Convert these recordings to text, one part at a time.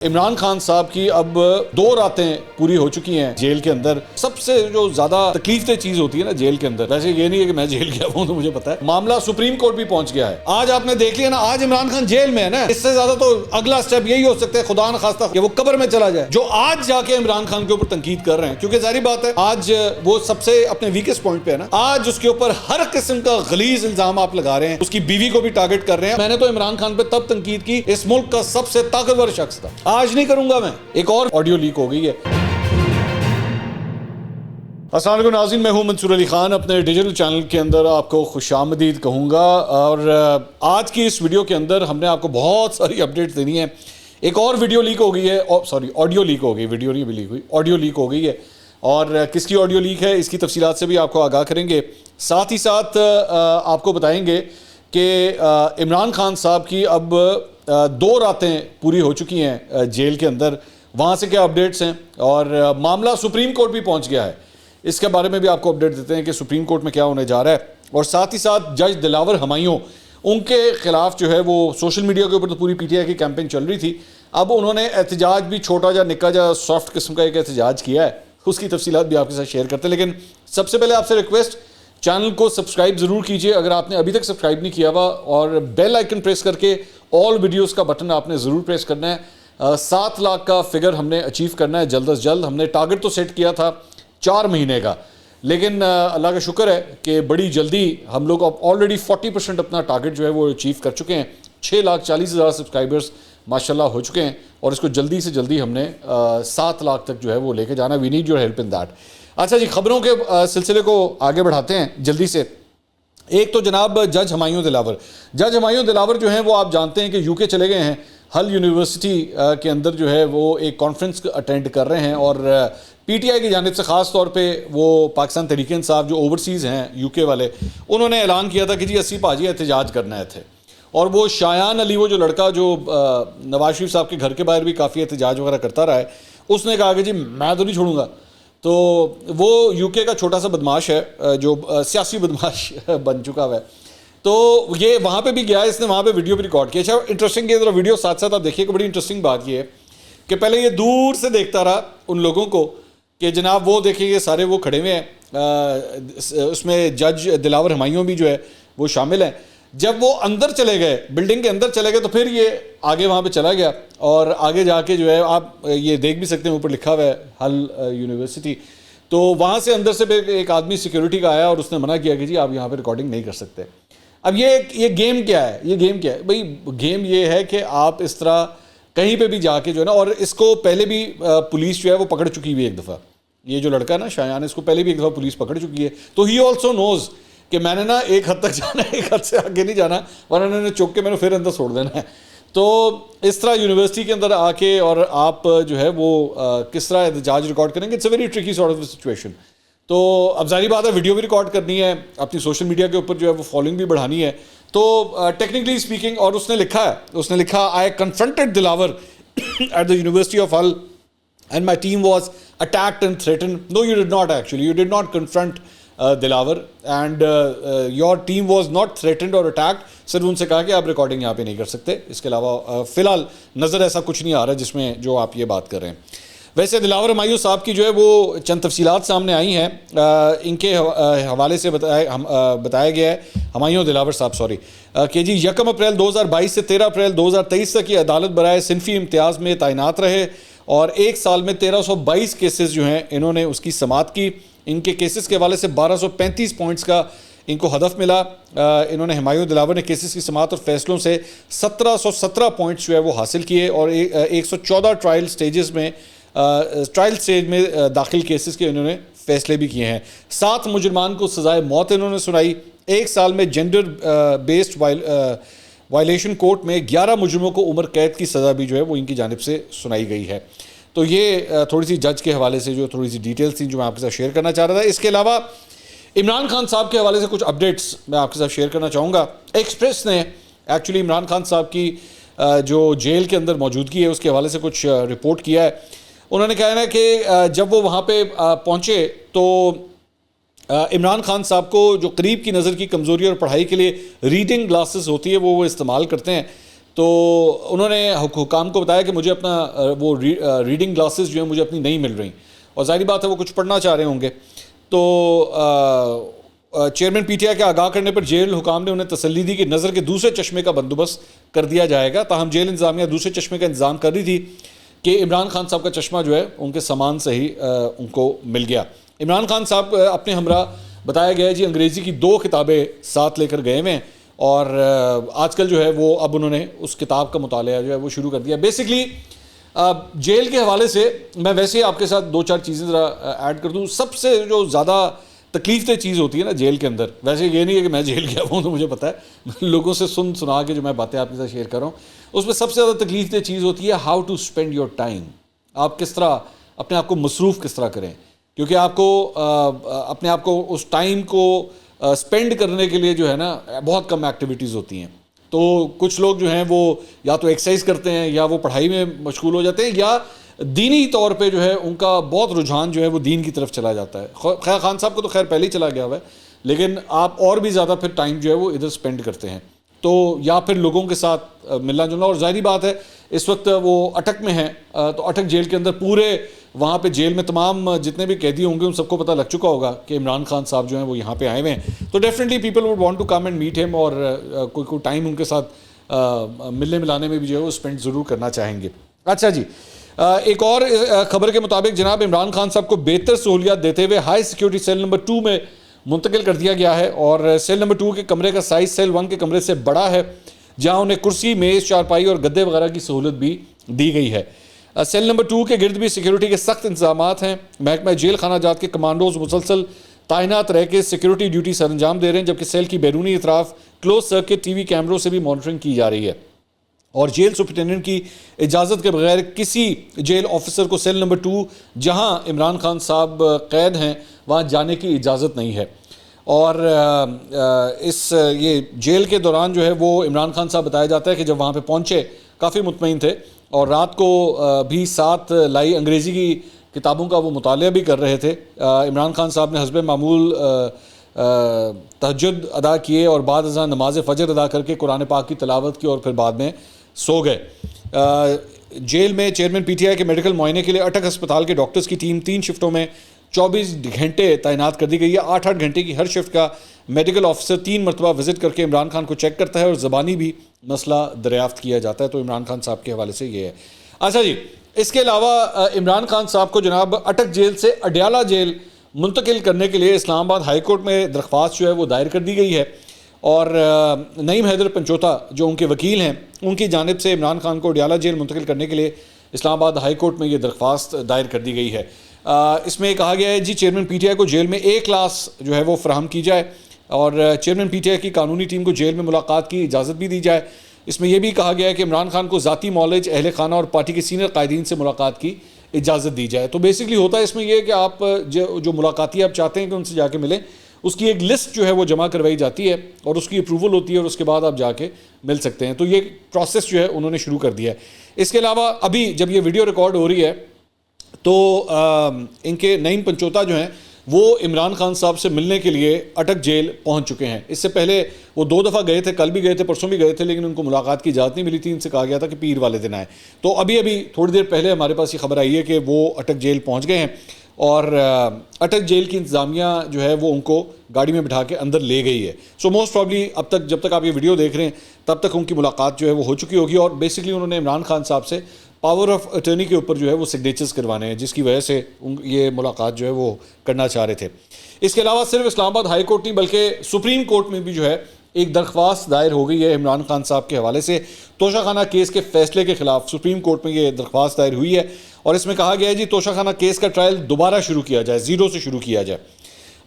عمران خان صاحب کی اب 2 راتیں پوری ہو چکی ہیں جیل کے اندر. سب سے جو زیادہ تکلیف دہ چیز ہوتی ہے نا جیل کے اندر، ویسے یہ نہیں ہے کہ میں جیل گیا ہوں تو مجھے پتا ہے، معاملہ سپریم کورٹ بھی پہنچ گیا ہے. آج آپ نے دیکھ لیا نا، آج عمران خان جیل میں ہے نا، اس سے زیادہ تو اگلا سٹیپ یہی ہو سکتا ہے خدا نخواستہ کہ وہ قبر میں چلا جائے. جو آج جا کے عمران خان کے اوپر تنقید کر رہے ہیں، کیونکہ ظاہری بات ہے آج وہ سب سے اپنے ویکسٹ پوائنٹ پہ ہے نا، آج اس کے اوپر ہر قسم کا غلیظ الزام آپ لگا رہے ہیں، اس کی بیوی کو بھی ٹارگٹ کر رہے ہیں. میں نے تو عمران خان پہ تب تنقید کی، اس ملک کا سب سے طاقتور شخص تھا. آج نہیں کروں گا میں. ایک اور آڈیو لیک ہو گئی ہے. السلام علیکم ناظرین، میں ہوں منصور علی خان. اپنے ڈیجیٹل چینل کے اندر آپ کو خوش آمدید کہوں گا، اور آج کی اس ویڈیو کے اندر ہم نے آپ کو بہت ساری اپڈیٹ دینی ہے. ایک اور ویڈیو لیک ہو گئی ہے، آڈیو لیک ہو گئی، ویڈیو نہیں لیک ہوئی، آڈیو لیک ہو گئی ہے. اور کس کی آڈیو لیک ہے اس کی تفصیلات سے بھی آپ کو آگاہ کریں گے. ساتھ ہی ساتھ آپ کو بتائیں گے کہ عمران خان صاحب کی اب 2 راتیں پوری ہو چکی ہیں جیل کے اندر. وہاں سے کیا اپڈیٹس ہیں، اور معاملہ سپریم کورٹ بھی پہنچ گیا ہے. اس کے بارے میں بھی آپ کو اپڈیٹ دیتے ہیں کہ سپریم کورٹ میں کیا ہونے جا رہا ہے. اور ساتھ ہی ساتھ جج دلاور ہمایوں، ان کے خلاف جو ہے وہ سوشل میڈیا کے اوپر تو پوری پی ٹی آئی کی کیمپین چل رہی تھی، اب انہوں نے احتجاج بھی چھوٹا جا نکا جا سافٹ قسم کا ایک احتجاج کیا ہے. اس کی تفصیلات بھی آپ کے ساتھ شیئر کرتے ہیں. لیکن سب سے پہلے آپ سے ریکویسٹ، چینل کو سبسکرائب ضرور کیجئے اگر آپ نے ابھی تک سبسکرائب نہیں کیا ہوا، اور بیل آئیکن پریس کر کے آل ویڈیوز کا بٹن آپ نے ضرور پریس کرنا ہے. 7 لاکھ کا فگر ہم نے اچیو کرنا ہے جلد از جلد. ہم نے ٹارگٹ تو سیٹ کیا تھا 4 مہینے کا، لیکن اللہ کا شکر ہے کہ بڑی جلدی ہم لوگ اب آلریڈی 40% اپنا ٹارگٹ جو ہے وہ اچیو کر چکے ہیں. 6,40,000 سبسکرائبرز ماشاءاللہ ہو چکے ہیں، اور اس کو جلدی سے جلدی ہم نے 7 لاکھ تک جو ہے وہ لے کے جانا. We need your help in that. اچھا جی، خبروں کے سلسلے کو آگے بڑھاتے ہیں جلدی سے. ایک تو جناب جج ہمایوں دلاور، جج ہمایوں دلاور جو ہیں وہ آپ جانتے ہیں کہ یو کے چلے گئے ہیں. ہل یونیورسٹی کے اندر جو ہے وہ ایک کانفرنس اٹینڈ کر رہے ہیں، اور پی ٹی آئی کی جانب سے خاص طور پہ وہ پاکستان تحریک انصاف جو اوورسیز ہیں یو کے والے، انہوں نے اعلان کیا تھا کہ جی اسی پاجی احتجاج کرنا ہے تھے. اور وہ شایان علی، وہ جو لڑکا جو نواز شریف صاحب کے گھر کے باہر بھی کافی احتجاج وغیرہ کرتا رہا ہے، اس نے کہا کہ جی میں تو نہیں چھوڑوں گا. تو وہ یو کے کا چھوٹا سا بدماش ہے جو سیاسی بدماش بن چکا ہوا ہے. تو یہ وہاں پہ بھی گیا ہے، اس نے وہاں پہ ویڈیو بھی ریکارڈ کیا. اچھا انٹرسٹنگ، یہ ذرا ویڈیو ساتھ ساتھ آپ دیکھیے کہ بڑی انٹرسٹنگ بات یہ ہے کہ پہلے یہ دور سے دیکھتا رہا ان لوگوں کو کہ جناب وہ دیکھیں یہ سارے وہ کھڑے ہوئے ہیں، اس میں جج دلاور ہمایوں بھی جو ہے وہ شامل ہیں. جب وہ اندر چلے گئے، بلڈنگ کے اندر چلے گئے، تو پھر یہ آگے وہاں پہ چلا گیا، اور آگے جا کے جو ہے آپ یہ دیکھ بھی سکتے ہیں اوپر لکھا ہوا ہے ہل یونیورسٹی. تو وہاں سے اندر سے ایک آدمی سیکیورٹی کا آیا اور اس نے منع کیا کہ جی آپ یہاں پہ ریکارڈنگ نہیں کر سکتے. اب یہ گیم کیا ہے، یہ گیم کیا ہے بھئی؟ گیم یہ ہے کہ آپ اس طرح کہیں پہ بھی جا کے جو ہے نا، اور اس کو پہلے بھی پولیس جو ہے وہ پکڑ چکی ہوئی ایک دفعہ. یہ جو لڑکا ہے نا شایان، اس کو پہلے بھی ایک دفعہ پولیس پکڑ چکی ہے. تو ہی آلسو نوز کہ میں نے نا ایک حد تک جانا ہے، ایک حد سے آگے نہیں جانا، ورنہ انہوں نے چوک کے میں نے پھر اندر چھوڑ دینا ہے. تو اس طرح یونیورسٹی کے اندر آ کے اور آپ جو ہے وہ کس طرح احتجاج ریکارڈ کریں گے، it's a very tricky sort of situation. تو اب ظاہری بات ہے ویڈیو بھی ریکارڈ کرنی ہے، اپنی سوشل میڈیا کے اوپر جو ہے وہ فالوئنگ بھی بڑھانی ہے. تو ٹیکنیکلی اسپیکنگ، اور اس نے لکھا I confronted Dilawar at the university of Hull and my team was attacked and threatened. No you did not, actually you did not confront Dilawar and your team was not threatened اور attacked. صرف ان سے کہا کہ آپ ریکارڈنگ یہاں پہ نہیں کر سکتے. اس کے علاوہ فی الحال نظر ایسا کچھ نہیں آ رہا جس میں جو آپ یہ بات کر رہے ہیں. ویسے دلاور ہمایوں صاحب کی جو ہے وہ چند تفصیلات سامنے آئی ہیں. ان کے حوالے سے بتایا گیا ہے، ہمایوں دلاور صاحب کہ جی 1 اپریل 2022 سے 13 اپریل 2023 تک یہ عدالت برائے صنفی امتیاز میں تعینات رہے، اور 1 سال میں 1322 کیسز جو ہیں انہوں نے اس کی سماعت کی. ان کے کیسز کے حوالے سے 1235 پوائنٹس کا ان کو ہدف ملا. انہوں نے ہمایوں دلاور نے کیسز کی سماعت اور فیصلوں سے 1717 پوائنٹس جو ہے وہ حاصل کیے، اور 114 ٹرائل سٹیج میں داخل کیسز کے انہوں نے فیصلے بھی کیے ہیں. 7 مجرمان کو سزائے موت انہوں نے سنائی. 1 سال میں جینڈر بیسڈ وائلیشن کورٹ میں 11 مجرموں کو عمر قید کی سزا بھی جو ہے وہ ان کی جانب سے سنائی گئی ہے. تو یہ تھوڑی سی جج کے حوالے سے جو تھوڑی سی ڈیٹیلز تھیں جو میں آپ کے ساتھ شیئر کرنا چاہ رہا تھا. اس کے علاوہ عمران خان صاحب کے حوالے سے کچھ اپڈیٹس میں آپ کے ساتھ شیئر کرنا چاہوں گا. ایکسپریس نے ایکچولی عمران خان صاحب کی جو جیل کے اندر موجودگی ہے اس کے حوالے سے کچھ رپورٹ کیا ہے. انہوں نے کہا ہے کہ جب وہ وہاں پہ پہنچے تو عمران خان صاحب کو جو قریب کی نظر کی کمزوری اور پڑھائی کے لیے ریڈنگ گلاسز ہوتی ہے وہ استعمال کرتے ہیں. تو انہوں نے حکام کو بتایا کہ مجھے اپنا وہ ریڈنگ گلاسز جو ہیں مجھے اپنی نہیں مل رہی، اور ظاہری بات ہے وہ کچھ پڑھنا چاہ رہے ہوں گے. تو چیئرمین پی ٹی آئی کے آگاہ کرنے پر جیل حکام نے انہیں تسلی دی کہ نظر کے دوسرے چشمے کا بندوبست کر دیا جائے گا. تاہم جیل انتظامیہ دوسرے چشمے کا انتظام کر رہی تھی کہ عمران خان صاحب کا چشمہ جو ہے ان کے سامان سے ہی ان کو مل گیا. عمران خان صاحب اپنے ہمراہ بتایا گیا ہے جی انگریزی کی 2 کتابیں ساتھ لے کر گئے ہوئے ہیں، اور آج کل جو ہے وہ اب انہوں نے اس کتاب کا مطالعہ جو ہے وہ شروع کر دیا. بیسکلی جیل کے حوالے سے میں ویسے ہی آپ کے ساتھ 2-4 چیزیں ذرا ایڈ کر دوں. سب سے جو زیادہ تکلیف دہ چیز ہوتی ہے نا جیل کے اندر، ویسے یہ نہیں ہے کہ میں جیل گیا ہوں تو مجھے پتہ ہے، لوگوں سے سنا کے جو میں باتیں آپ کے ساتھ شیئر کر رہا ہوں، اس میں سب سے زیادہ تکلیف دہ چیز ہوتی ہے how to spend your time. آپ کس طرح اپنے آپ کو مصروف کس طرح کریں، کیونکہ آپ کو اپنے آپ کو اس ٹائم کو اسپینڈ کرنے کے لیے جو ہے نا بہت کم ایکٹیویٹیز ہوتی ہیں. تو کچھ لوگ جو ہیں وہ یا تو ایکسرسائز کرتے ہیں یا وہ پڑھائی میں مشغول ہو جاتے ہیں، یا دینی طور پہ جو ہے ان کا بہت رجحان جو ہے وہ دین کی طرف چلا جاتا ہے. خیر خان صاحب کو تو خیر پہلے ہی چلا گیا ہوا ہے، لیکن آپ اور بھی زیادہ پھر ٹائم جو ہے وہ ادھر سپینڈ کرتے ہیں، تو یا پھر لوگوں کے ساتھ ملنا جلنا. اور ظاہری بات ہے اس وقت وہ اٹک میں ہیں، تو اٹک جیل کے اندر پورے وہاں پہ جیل میں تمام جتنے بھی قیدی ہوں گے ان سب کو پتہ لگ چکا ہوگا کہ عمران خان صاحب جو ہیں وہ یہاں پہ آئے ہوئے ہیں. تو definitely people would want to come and meet him, اور کوئی ٹائم ان کے ساتھ ملنے ملانے میں بھی جو ہے وہ اسپینڈ ضرور کرنا چاہیں گے. اچھا جی، ایک اور خبر کے مطابق جناب عمران خان صاحب کو بہتر سہولیات دیتے ہوئے ہائی سیکیورٹی سیل نمبر 2 میں منتقل کر دیا گیا ہے، اور سیل نمبر 2 کے کمرے کا سائز سیل 1 کے کمرے سے بڑا ہے، جہاں انہیں کرسی، میز، چارپائی اور گدے وغیرہ کی سہولت بھی دی گئی ہے. سیل نمبر 2 کے گرد بھی سیکیورٹی کے سخت انتظامات ہیں. محکمہ جیل خانہ جات کے کمانڈوز مسلسل تعینات رہ کے سیکیورٹی ڈیوٹی سر انجام دے رہے ہیں، جبکہ سیل کی بیرونی اطراف کلوز سرکٹ ٹی وی کیمروں سے بھی مانیٹرنگ کی جا رہی ہے. اور جیل سپرنٹینڈنٹ کی اجازت کے بغیر کسی جیل آفیسر کو سیل نمبر 2 جہاں عمران خان صاحب قید ہیں وہاں جانے کی اجازت نہیں ہے. اور یہ جیل کے دوران جو ہے وہ عمران خان صاحب بتایا جاتا ہے کہ جب وہاں پہ پہنچے کافی مطمئن تھے، اور رات کو بھی ساتھ لائی انگریزی کی کتابوں کا وہ مطالعہ بھی کر رہے تھے. عمران خان صاحب نے حسب معمول تہجد ادا کیے، اور بعد ازاں نماز فجر ادا کر کے قرآن پاک کی تلاوت کی، اور پھر بعد میں سو گئے. جیل میں چیئرمین پی ٹی آئی کے میڈیکل معائنے کے لیے اٹک ہسپتال کے ڈاکٹرز کی ٹیم 3 شفٹوں میں 24 گھنٹے تعینات کر دی گئی ہے. 8-8 گھنٹے کی ہر شفٹ کا میڈیکل آفیسر 3 مرتبہ وزٹ کر کے عمران خان کو چیک کرتا ہے، اور زبانی بھی مسئلہ دریافت کیا جاتا ہے. تو عمران خان صاحب کے حوالے سے یہ ہے. اچھا جی، اس کے علاوہ عمران خان صاحب کو جناب اٹک جیل سے اڈیالہ جیل منتقل کرنے کے لیے اسلام آباد ہائی کورٹ میں درخواست جو ہے وہ دائر کر دی گئی ہے، اور نعیم حیدر پنچوتا جو ان کے وکیل ہیں ان کی جانب سے عمران خان کو اڈیالہ جیل منتقل کرنے کے لیے اسلام آباد ہائی کورٹ میں یہ درخواست دائر کر دی گئی ہے. اس میں کہا گیا ہے جی چیئرمین پی ٹی آئی کو جیل میں A کلاس جو ہے وہ فراہم کی جائے، اور چیئرمین پی ٹی آئی کی قانونی ٹیم کو جیل میں ملاقات کی اجازت بھی دی جائے. اس میں یہ بھی کہا گیا ہے کہ عمران خان کو ذاتی معالج، اہل خانہ اور پارٹی کے سینئر قائدین سے ملاقات کی اجازت دی جائے. تو بیسکلی ہوتا ہے اس میں یہ کہ آپ جو ملاقاتی آپ چاہتے ہیں کہ ان سے جا کے ملیں، اس کی ایک لسٹ جو ہے وہ جمع کروائی جاتی ہے، اور اس کی اپروول ہوتی ہے، اور اس کے بعد آپ جا کے مل سکتے ہیں. تو یہ پروسیس جو ہے انہوں نے شروع کر دیا ہے. اس کے علاوہ ابھی جب یہ ویڈیو ریکارڈ ہو رہی ہے تو ان کے نعیم پنچوتا جو ہیں وہ عمران خان صاحب سے ملنے کے لیے اٹک جیل پہنچ چکے ہیں. اس سے پہلے وہ 2 دفعہ گئے تھے، کل بھی گئے تھے، پرسوں بھی گئے تھے، لیکن ان کو ملاقات کی اجازت نہیں ملی تھی. ان سے کہا گیا تھا کہ پیر والے دن آئے. تو ابھی تھوڑی دیر پہلے ہمارے پاس یہ خبر آئی ہے کہ وہ اٹک جیل پہنچ گئے ہیں، اور اٹک جیل کی انتظامیہ جو ہے وہ ان کو گاڑی میں بٹھا کے اندر لے گئی ہے. سو موسٹ پرابلی اب تک جب تک آپ یہ ویڈیو دیکھ رہے ہیں تب تک ان کی ملاقات جو ہے وہ ہو چکی ہوگی، اور بیسکلی انہوں نے عمران خان صاحب سے پاور آف اٹرنی کے اوپر جو ہے وہ سگنیچرز کروانے ہیں، جس کی وجہ سے یہ ملاقات جو ہے وہ کرنا چاہ رہے تھے. اس کے علاوہ صرف اسلام آباد ہائی کورٹ نہیں بلکہ سپریم کورٹ میں بھی جو ہے ایک درخواست دائر ہو گئی ہے عمران خان صاحب کے حوالے سے. توشہ خانہ کیس کے فیصلے کے خلاف سپریم کورٹ میں یہ درخواست دائر ہوئی ہے، اور اس میں کہا گیا ہے جی توشہ خانہ کیس کا ٹرائل دوبارہ شروع کیا جائے، 0 سے شروع کیا جائے.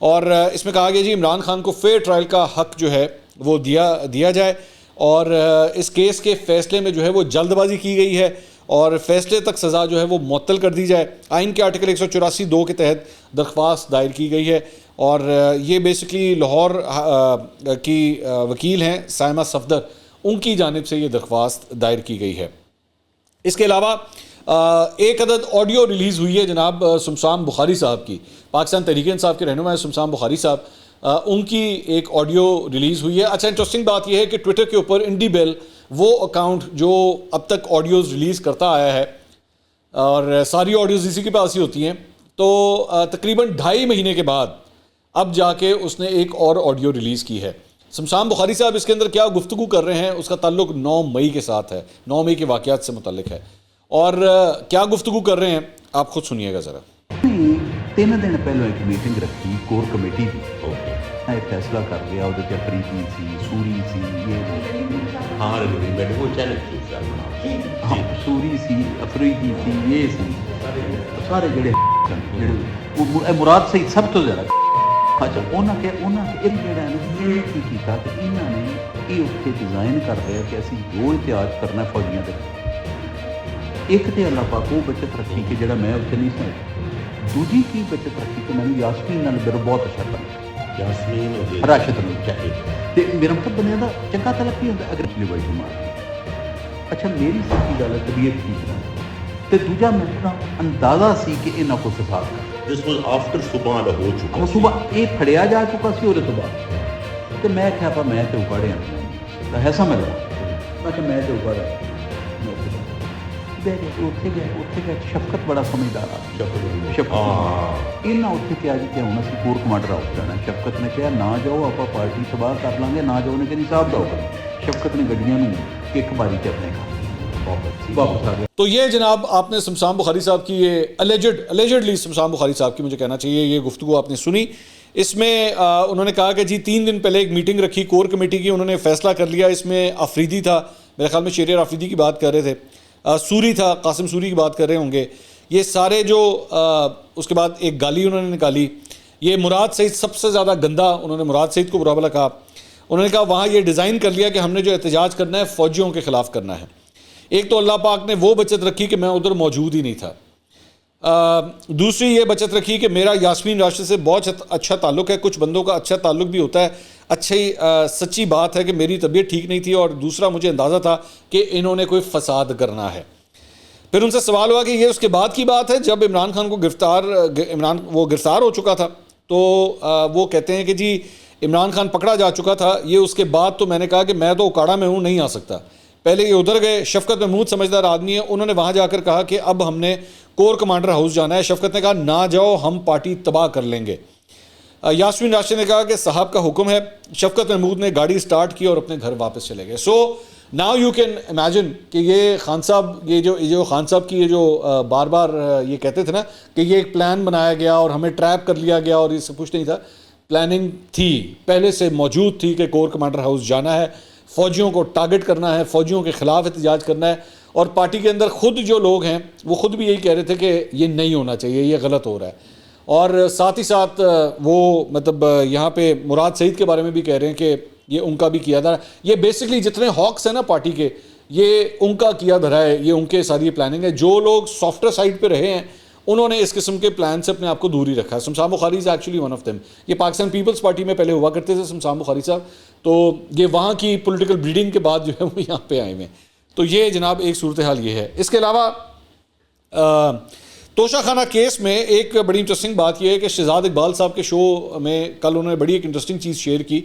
اور اس میں کہا گیا جی عمران خان کو فیئر ٹرائل کا حق جو ہے وہ دیا جائے، اور اس کیس کے فیصلے میں جو ہے وہ جلد بازی کی گئی ہے، اور فیصلے تک سزا جو ہے وہ معطل کر دی جائے. آئین کے آرٹیکل 184(2) کے تحت درخواست دائر کی گئی ہے، اور یہ بیسکلی لاہور کی وکیل ہیں سائمہ صفدر، ان کی جانب سے یہ درخواست دائر کی گئی ہے. اس کے علاوہ ایک عدد آڈیو ریلیز ہوئی ہے جناب سمسام بخاری صاحب کی، پاکستان تحریک انصاف کے رہنما سمسام بخاری صاحب، ان کی ایک آڈیو ریلیز ہوئی ہے. اچھا انٹرسٹنگ بات یہ ہے کہ ٹویٹر کے اوپر انڈی بیل وہ اکاؤنٹ جو اب تک آڈیوز ریلیز کرتا آیا ہے اور ساری آڈیوز اسی کے پاس ہی ہوتی ہیں، تو تقریباً 2.5 مہینے کے بعد اب جا کے اس نے ایک اور آڈیو ریلیز کی ہے۔ شمشان بخاری صاحب اس کے اندر کیا گفتگو کر رہے ہیں، اس کا تعلق 9 مئی کے ساتھ ہے، 9 مئی کے واقعات سے متعلق ہے، اور کیا گفتگو کر رہے ہیں آپ خود سنیے گا ذرا۔ 3 دن پہلے ایک میٹنگ رکھی کور کمیٹی دی، ایک فیصلہ کر لیا، وہ افریدی سی، سوری سی، سوری سی، افریدی سی، یہ سی سارے جڑے مراد سے سب تو زیادہ اچھا انہوں نے جڑا کی کیتا کہ انہوں نے یہ اتنے ڈیزائن کر رہے کہ اسی جو احتیاط کرنا فوجیاں دے، ایک تو اللہ پاک وہ بچت رکھی کہ جڑا میں اتنے نہیں سمجھا، دوسری کی بچت رکھی کہ میں نے یاسمین نال میرا بہت اچھا بنا، یاسمین راشد نال چاہیے میرا مطلب بنیا دا چنگا تعلق ہی ہوتا اگر پچھلی بڑی جماعت اچھا میری سچی گل ہے طبیعت ٹھیک نہ تے دوجا میرا اندازہ سی کہ انہاں کو فساد کر This was after صبح ہو چکا، صبح یہ پھڑیا جا چکا سی اور تو بعد تے میں کہا پا میں تے اکاڑیا ایسا میرا میں کہ میں تے اکاڑیا اتنے گیا شفقت بڑا سمجھدار شفقت یہاں اتنے کیا جی کہ ہوں اسی کور کمانڈر ہاؤس جانا، شفقت نے کہا نہ جاؤ آپ پارٹی تباہ کر لیں گے، نہ جاؤ نے کہ صاحب داؤ کر شفقت نے گڈیاں ایک باری تے اپنے گھر واپس آ گیا۔ تو یہ جناب آپ نے شمشان بخاری صاحب کی یہ الیجڈلی شمشان بخاری صاحب کی مجھے کہنا چاہیے یہ گفتگو آپ نے سنی، اس میں انہوں نے کہا کہ جی 3 دن پہلے ایک میٹنگ رکھی کور کمیٹی کی، انہوں نے فیصلہ کر لیا، اس میں افریدی تھا، میرے خیال میں شہریار افریدی کی بات کر رہے تھے، سوری تھا، قاسم سوری کی بات کر رہے ہوں گے، یہ سارے جو اس کے بعد ایک گالی انہوں نے نکالی، یہ مراد سعید سب سے زیادہ گندا، انہوں نے مراد سعید کو برا بھلا کہا، انہوں نے کہا وہاں یہ ڈیزائن کر لیا کہ ہم نے جو احتجاج کرنا ہے فوجیوں کے خلاف کرنا ہے۔ ایک تو اللہ پاک نے وہ بچت رکھی کہ میں ادھر موجود ہی نہیں تھا، دوسری یہ بچت رکھی کہ میرا یاسمین راشد سے بہت اچھا تعلق ہے، کچھ بندوں کا اچھا تعلق بھی ہوتا ہے، اچھی سچی بات ہے کہ میری طبیعت ٹھیک نہیں تھی، اور دوسرا مجھے اندازہ تھا کہ انہوں نے کوئی فساد کرنا ہے۔ پھر ان سے سوال ہوا کہ یہ اس کے بعد کی بات ہے جب عمران خان کو وہ گرفتار ہو چکا تھا، تو وہ کہتے ہیں کہ جی عمران خان پکڑا جا چکا تھا، یہ اس کے بعد تو میں نے کہا کہ میں تو اکاڑا میں ہوں، نہیں آ سکتا۔ پہلے یہ ادھر گئے، شفقت محمود سمجھدار آدمی ہے، انہوں نے وہاں جا کر کہا کہ اب ہم نے کور کمانڈر ہاؤس جانا ہے، شفقت نے کہا نہ جاؤ ہم پارٹی تباہ کر لیں گے۔ یاسمین راشد نے کہا کہ صاحب کا حکم ہے، شفقت محمود نے گاڑی سٹارٹ کی اور اپنے گھر واپس چلے گئے۔ So now you can imagine کہ یہ خان صاحب یہ جو خان صاحب کی یہ جو بار بار یہ کہتے تھے نا کہ یہ ایک پلان بنایا گیا اور ہمیں ٹریپ کر لیا گیا اور یہ سب کچھ نہیں تھا، پلاننگ تھی، پہلے سے موجود تھی کہ کور کمانڈر ہاؤس جانا ہے، فوجیوں کو ٹارگٹ کرنا ہے، فوجیوں کے خلاف احتجاج کرنا ہے، اور پارٹی کے اندر خود جو لوگ ہیں وہ خود بھی یہی کہہ رہے تھے کہ یہ نہیں ہونا چاہیے، یہ غلط ہو رہا ہے، اور ساتھ ہی ساتھ وہ مطلب یہاں پہ مراد سعید کے بارے میں بھی کہہ رہے ہیں کہ یہ ان کا بھی کیا دھرا، یہ بیسکلی جتنے ہاکس ہیں نا پارٹی کے یہ ان کا کیا دھرا ہے، یہ ان کے ساری پلاننگ ہے، جو لوگ سافٹ ویئر سائڈ پہ رہے ہیں انہوں نے اس قسم کے پلان سے اپنے آپ کو دور ہی رکھا ہے۔ Shamshan Bukhari is actually one of them, یہ پاکستان پیپلز پارٹی میں پہلے ہوا کرتے تھے شمشان بخاری صاحب، تو یہ وہاں کی پولیٹیکل بریڈنگ کے بعد جو ہے وہ یہاں پہ آئے ہوئے ہیں، تو یہ جناب ایک صورتحال یہ ہے۔ اس کے علاوہ توشہ خانہ کیس میں ایک بڑی انٹرسٹنگ بات یہ ہے کہ شہزاد اقبال صاحب کے شو میں کل انہوں نے بڑی ایک انٹرسٹنگ چیز شیئر کی،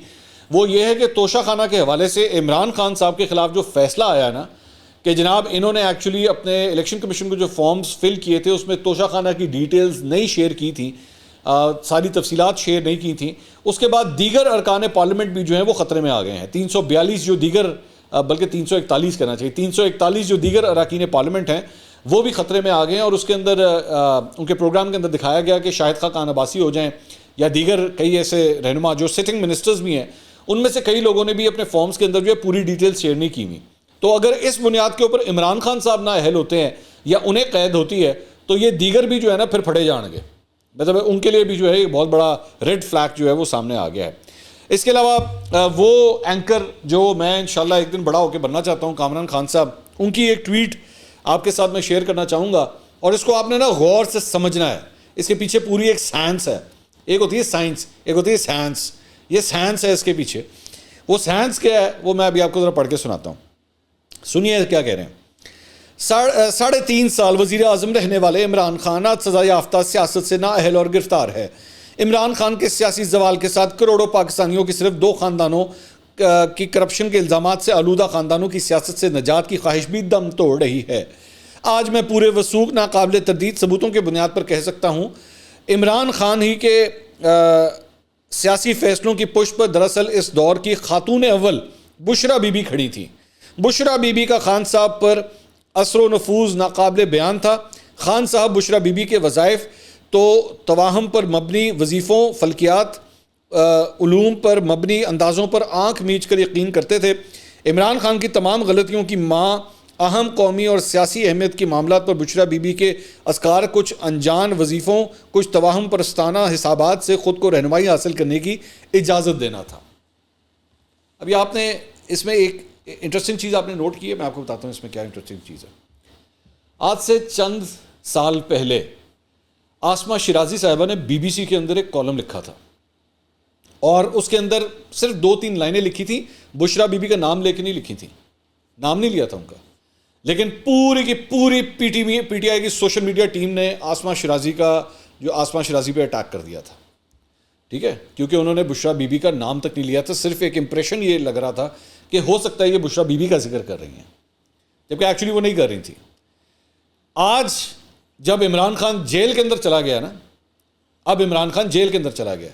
وہ یہ ہے کہ توشہ خانہ کے حوالے سے عمران خان صاحب کے خلاف جو فیصلہ آیا نا کہ جناب انہوں نے ایکچولی اپنے الیکشن کمیشن کو جو فارمز فل کیے تھے اس میں توشہ خانہ کی ڈیٹیلز نہیں شیئر کی تھیں، ساری تفصیلات شیئر نہیں کی تھیں، اس کے بعد دیگر ارکان پارلیمنٹ بھی جو ہیں وہ خطرے میں آ گئے ہیں، 342 جو دیگر بلکہ 341 کہنا چاہیے، 341 جو دیگر اراکین پارلیمنٹ ہیں وہ بھی خطرے میں آ گئے ہیں، اور اس کے اندر ان کے پروگرام کے اندر دکھایا گیا کہ شاہد خاقان عباسی ہو جائیں یا دیگر کئی ایسے رہنما جو سٹنگ منسٹرز بھی ہیں، ان میں سے کئی لوگوں نے بھی اپنے فارمز کے اندر جو ہے پوری ڈیٹیلز شیئر نہیں کی ہوئی، تو اگر اس بنیاد کے اوپر عمران خان صاحب نااہل ہوتے ہیں یا انہیں قید ہوتی ہے تو یہ دیگر بھی جو ہے نا پھر پھڑے جائیں گے، مطلب ان کے لیے بھی جو ہے ایک بہت بڑا ریڈ فلیگ جو ہے وہ سامنے آ گیا ہے۔ اس کے علاوہ وہ اینکر جو میں انشاءاللہ ایک دن بڑا ہو کے بننا چاہتا ہوں، کامران خان صاحب، ان کی ایک ٹویٹ آپ کے ساتھ میں شیئر کرنا چاہوں گا، اور اس کو آپ نے نا غور سے سمجھنا ہے، اس کے پیچھے پوری ایک سائنس ہے، ایک ہوتی ہے سائنس، ایک ہوتی ہے سائنس، یہ سائنس ہے اس کے پیچھے، وہ سائنس کیا ہے وہ میں ابھی آپ کو ذرا پڑھ کے سناتا ہوں، سنیے کیا کہہ رہے ہیں۔ 3.5 سال وزیر اعظم رہنے والے عمران خان آج سزا یافتہ سیاست سے نااہل اور گرفتار ہے۔ عمران خان کے سیاسی زوال کے ساتھ کروڑوں پاکستانیوں کی صرف 2 خاندانوں کی کرپشن کے الزامات سے آلودہ خاندانوں کی سیاست سے نجات کی خواہش بھی دم توڑ رہی ہے۔ آج میں پورے وثوق ناقابل تردید ثبوتوں کے بنیاد پر کہہ سکتا ہوں عمران خان ہی کے سیاسی فیصلوں کی پشت پر دراصل اس دور کی خاتون اول بشرا بی بی کھڑی تھی۔ بشرا بی بی کا خان صاحب پر اثر و نفوذ ناقابل بیان تھا۔ خان صاحب بشرا بی بی کے وظائف تو توہم پر مبنی وظیفوں، فلکیات، علوم پر مبنی اندازوں پر آنکھ میچ کر یقین کرتے تھے۔ عمران خان کی تمام غلطیوں کی ماں اہم قومی اور سیاسی اہمیت کی معاملات پر بشرا بی بی کے اذکار کچھ انجان وظیفوں، کچھ توہم پرستانہ حسابات سے خود کو رہنمائی حاصل کرنے کی اجازت دینا تھا۔ ابھی آپ نے اس میں ایک انٹرسٹنگ چیز آپ نے نوٹ کی ہے، میں آپ کو بتاتا ہوں اس میں کیا انٹرسٹنگ چیز ہے۔ آج سے چند سال پہلے آسمہ شیرازی صاحبہ نے بی بی سی کے اندر ایک کالم لکھا تھا اور اس کے اندر صرف 2-3 لائنیں لکھی تھیں، بشرا بی بی کا نام لے کے نہیں لکھی تھیں، نام نہیں لیا تھا ان کا، لیکن پوری کی پوری پی ٹی آئی کی سوشل میڈیا ٹیم نے آسمہ شیرازی پہ اٹیک کر دیا تھا، ٹھیک ہے، کیونکہ انہوں نے بشرا بی بی کا نام تک نہیں لیا تھا، صرف ایک امپریشن یہ لگ رہا تھا کہ ہو سکتا ہے یہ بشرا بی بی کا ذکر کر رہی ہیں، جبکہ ایکچولی وہ نہیں کر رہی تھی۔ آج جب عمران خان جیل کے اندر چلا گیا نا، اب عمران خان جیل کے اندر چلا گیا،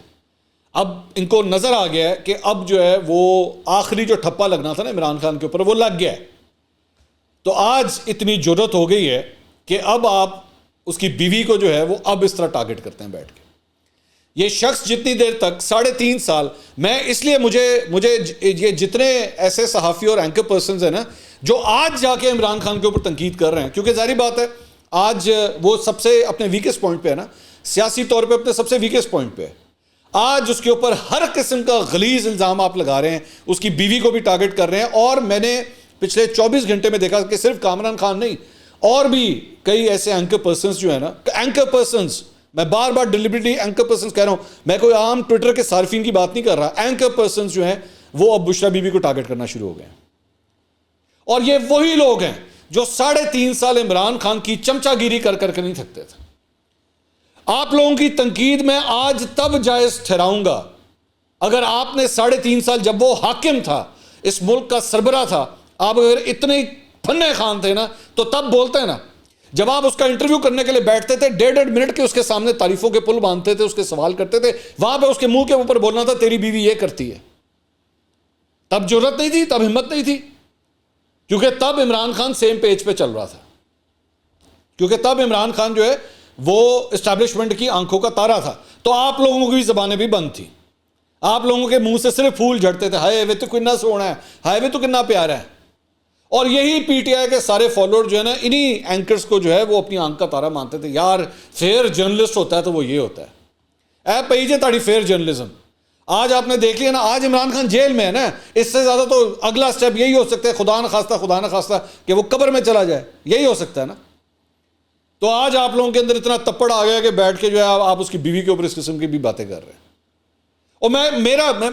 اب ان کو نظر آ گیا ہے کہ اب جو ہے وہ آخری جو ٹھپا لگنا تھا نا عمران خان کے اوپر وہ لگ گیا ہے، تو آج اتنی جرت ہو گئی ہے کہ اب آپ اس کی بیوی کو جو ہے وہ اب اس طرح ٹارگٹ کرتے ہیں بیٹھ کے۔ یہ شخص جتنی دیر تک 3.5 سال، میں اس لیے مجھے یہ جتنے ایسے صحافی اور اینکر پرسنز ہیں نا جو آج جا کے عمران خان کے اوپر تنقید کر رہے ہیں، کیونکہ ظاہری بات ہے آج وہ سب سے اپنے ویکسٹ پوائنٹ پہ ہے نا، سیاسی طور پہ اپنے سب سے ویکسٹ پوائنٹ پہ ہے، آج اس کے اوپر ہر قسم کا غلیظ الزام آپ لگا رہے ہیں، اس کی بیوی کو بھی ٹارگٹ کر رہے ہیں، اور میں نے پچھلے 24 گھنٹے میں دیکھا کہ صرف کامران خان نہیں اور بھی کئی ایسے اینکر پرسنز جو ہیں نا، اینکر پرسنز، میں بار بار ڈیلیبریٹلی اینکر پرسنز کہہ رہا ہوں، میں کوئی عام ٹویٹر کے صارفین کی بات نہیں کر رہا، اینکر پرسنز جو ہیں وہ اب بشرا بی بی کو ٹارگٹ کرنا شروع ہو گئے ہیں، اور یہ وہی لوگ ہیں جو 3.5 سال عمران خان کی چمچا گیری کر کر کے نہیں تھکتے تھے۔ آپ لوگوں کی تنقید میں آج تب جائز ٹھہراؤں گا اگر آپ نے 3.5 سال جب وہ حاکم تھا، اس ملک کا سربراہ تھا، آپ اگر اتنے پھنے خان تھے نا تو تب بولتے ہیں نا، جب آپ اس کا انٹرویو کرنے کے لیے بیٹھتے تھے 1.5 منٹ کے اس کے سامنے تعریفوں کے پل باندھتے تھے، اس کے سوال کرتے تھے، وہاں پہ اس کے منہ کے اوپر بولنا تھا تیری بیوی یہ کرتی ہے، تب جرت نہیں تھی، تب ہمت نہیں تھی، کیونکہ تب عمران خان سیم پیج پہ چل رہا تھا، کیونکہ تب عمران خان جو ہے وہ اسٹیبلشمنٹ کی آنکھوں کا تارا تھا، تو آپ لوگوں کی بھی زبانیں بھی بند تھی، آپ لوگوں کے منہ سے صرف پھول جھڑتے تھے، ہائے وہ تو کتنا سونا ہے، ہائے وہ تو کتنا پیارا ہے، اور یہی پی ٹی آئی کے سارے فالوور جو ہے نا انہی اینکرز کو جو ہے وہ اپنی آنکھ کا تارا مانتے تھے، یار فیئر جرنلسٹ ہوتا ہے تو وہ یہ ہوتا ہے، اے پئی جے تاڑی فیئر جرنلزم۔ آج آپ نے دیکھ لیا نا، آج عمران خان جیل میں ہے نا، اس سے زیادہ تو اگلا سٹیپ یہی ہو سکتا ہے، خدا نہ خواستہ کہ وہ قبر میں چلا جائے، یہی ہو سکتا ہے نا۔ تو آج آپ لوگوں کے اندر اتنا تپڑ آ گیا کہ بیٹھ کے جو ہے آپ اس کی بیوی کے اوپر اس قسم کی بھی باتیں کر رہے ہیں، اور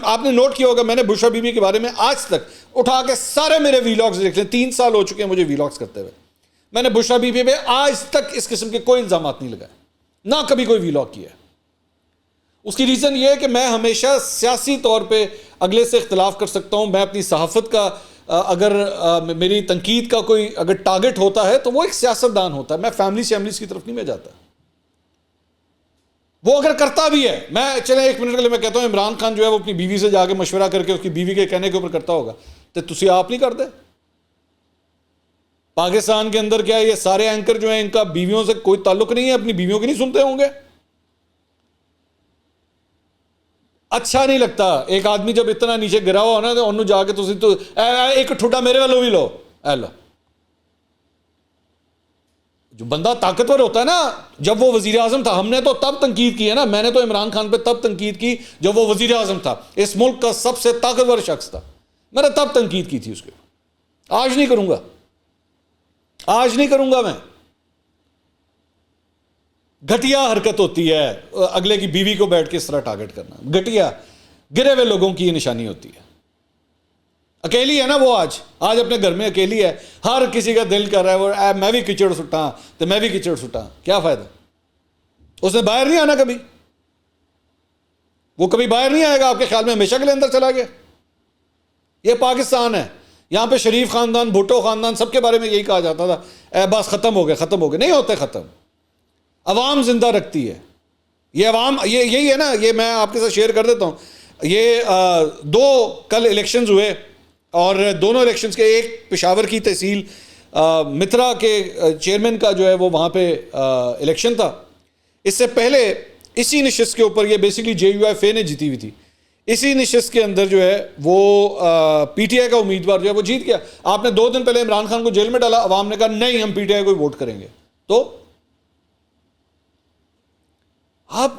آپ نے نوٹ کیا ہوگا میں نے بشرا بی بی کے بارے میں آج تک اٹھا کے سارے میرے ویلاگز دیکھ لیں، 3 سال ہو چکے ہیں مجھے ویلاگز کرتے ہوئے، میں نے بشرا بی بی پہ آج تک اس قسم کے کوئی الزامات نہیں لگائے، نہ کبھی کوئی ویلاگ کیا ہے۔ اس کی ریزن یہ ہے کہ میں ہمیشہ سیاسی طور پہ اگلے سے اختلاف کر سکتا ہوں، میں اپنی صحافت کا اگر میری تنقید کا کوئی اگر ٹارگٹ ہوتا ہے تو وہ ایک سیاستدان ہوتا ہے، میں فیملیز کی طرف نہیں میں جاتا، وہ اگر کرتا بھی ہے، میں چلیں 1 منٹ کے لیے میں کہتا ہوں عمران خان جو ہے وہ اپنی بیوی سے جا کے مشورہ کر کے اس کی بیوی کے کہنے کے اوپر کرتا ہوگا، تو تسی آپ نہیں کرتے؟ پاکستان کے اندر کیا یہ سارے اینکر جو ہیں ان کا بیویوں سے کوئی تعلق نہیں ہے، اپنی بیویوں کی نہیں سنتے ہوں گے؟ اچھا نہیں لگتا ایک آدمی جب اتنا نیچے گرا ہوا نا تو انہوں جا کے تسی تو ایک ٹھوٹا میرے والوں بھی لو، اے لو، جو بندہ طاقتور ہوتا ہے نا، جب وہ وزیر اعظم تھا ہم نے تو تب تنقید کی ہے نا، میں نے تو عمران خان پہ تب تنقید کی جب وہ وزیر اعظم تھا، اس ملک کا سب سے طاقتور شخص تھا، میں نے تب تنقید کی تھی اس کے، آج نہیں کروں گا، آج نہیں کروں گا میں۔ گھٹیا حرکت ہوتی ہے اگلے کی بیوی کو بیٹھ کے اس طرح ٹارگٹ کرنا، گھٹیا گرے ہوئے لوگوں کی یہ نشانی ہوتی ہے۔ اکیلی ہے نا وہ، آج اپنے گھر میں اکیلی ہے، ہر کسی کا دل کر رہا ہے وہ میں بھی کچڑ سٹاں تو میں بھی کچڑ سٹاں، کیا فائدہ؟ اس نے باہر نہیں آنا کبھی، وہ کبھی باہر نہیں آئے گا، آپ کے خیال میں ہمیشہ کے لیے اندر چلا گیا؟ یہ پاکستان ہے, یہاں پہ شریف خاندان, بھٹو خاندان, سب کے بارے میں یہی کہا جاتا تھا, اے بس ختم ہو گئے. نہیں ہوتے ختم, عوام زندہ رکھتی ہے. یہ عوام, یہی ہے نا, یہ میں آپ کے ساتھ شیئر کر دیتا ہوں. یہ دو کل الیکشنز ہوئے, اور دونوں الیکشنز کے, ایک پشاور کی تحصیل مترا کے چیئرمین کا جو ہے وہ وہاں پہ الیکشن تھا. اس سے پہلے اسی نشست کے اوپر, یہ بیسکلی JUIF نے جیتی ہوئی تھی, اسی نشست کے اندر جو ہے وہ PTI کا امیدوار جو ہے وہ جیت گیا. آپ نے 2 دن پہلے عمران خان کو جیل میں ڈالا, عوام نے کہا نہیں ہم PTI کو ووٹ کریں گے. تو آپ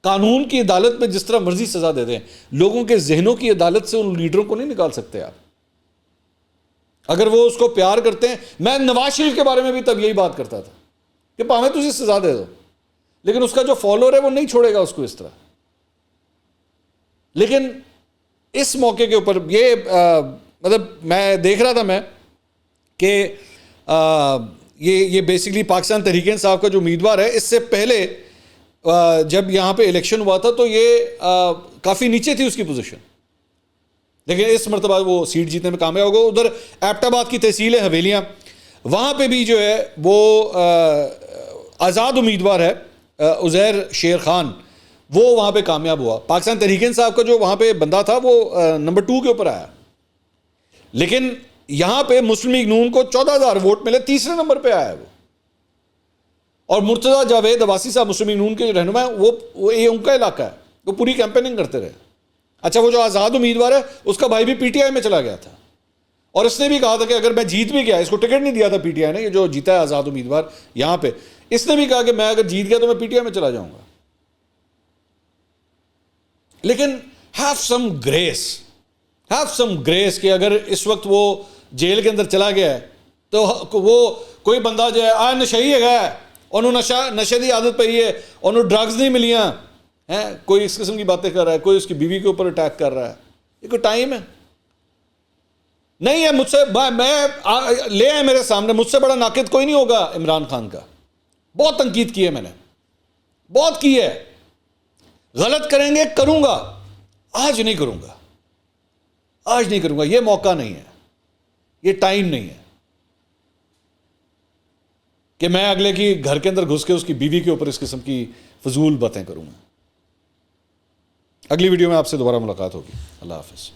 قانون کی عدالت میں جس طرح مرضی سزا دیتے ہیں, لوگوں کے ذہنوں کی عدالت سے ان لیڈروں کو نہیں نکال سکتے آپ. اگر وہ اس کو پیار کرتے ہیں, میں نواز شریف کے بارے میں بھی تب یہی بات کرتا تھا کہ پاویں تجھے سزا دے دو, لیکن اس کا جو فالوور ہے وہ نہیں چھوڑے گا اس کو اس طرح. لیکن اس موقع کے اوپر یہ مطلب میں دیکھ رہا تھا میں کہ یہ بیسکلی پاکستان تحریک انصاف کا جو امیدوار ہے, اس سے پہلے جب یہاں پہ الیکشن ہوا تھا تو یہ کافی نیچے تھی اس کی پوزیشن, لیکن اس مرتبہ وہ سیٹ جیتنے میں کامیاب ہو گئے. ادھر ایبٹ آباد کی تحصیل ہے حویلیاں, وہاں پہ بھی جو ہے وہ آزاد امیدوار ہے عزیر شیر خان, وہ وہاں پہ کامیاب ہوا. پاکستان تحریک انصاف کا جو وہاں پہ بندہ تھا وہ نمبر 2 کے اوپر آیا, لیکن یہاں پہ مسلم لیگ نون کو 14,000 ووٹ ملے, تیسرے نمبر پہ آیا وہ. اور مرتضیٰ جاوید عباسی صاحب مسلم لیگ نون کے رہنما ہیں, وہ یہ ان کا علاقہ ہے, وہ پوری کیمپیننگ کرتے رہے. اچھا, وہ جو آزاد امیدوار ہے اس کا بھائی بھی PTI میں چلا گیا تھا, اور اس نے بھی کہا تھا کہ اگر میں جیت بھی گیا, اس کو ٹکٹ نہیں دیا تھا PTI نے, یہ جو جیتا ہے آزاد امیدوار یہاں پہ, اس نے بھی کہا کہ میں اگر جیت گیا تو میں PTI میں چلا جاؤں گا. لیکن ہیو سم گریس کہ اگر اس وقت وہ جیل کے اندر چلا گیا ہے تو وہ کوئی بندہ جو ہے نشئی ہے, انہوں نشے کی عادت پئی ہے, انہوں ڈرگز نہیں ملیاں ہیں, کوئی اس قسم کی باتیں کر رہا ہے, کوئی اس کی بیوی کے اوپر اٹیک کر رہا ہے. یہ کوئی ٹائم ہے نہیں ہے. مجھ سے میں لے آئے میرے سامنے, مجھ سے بڑا ناقد کوئی نہیں ہوگا عمران خان کا. بہت تنقید کی ہے میں نے, بہت کی ہے. غلط کریں گے کروں گا, آج نہیں کروں گا, یہ موقع نہیں ہے, یہ ٹائم نہیں ہے کہ میں اگلے کی گھر کے اندر گھس کے اس کی بیوی کے اوپر اس قسم کی فضول باتیں کروں گا. اگلی ویڈیو میں آپ سے دوبارہ ملاقات ہوگی. اللہ حافظ.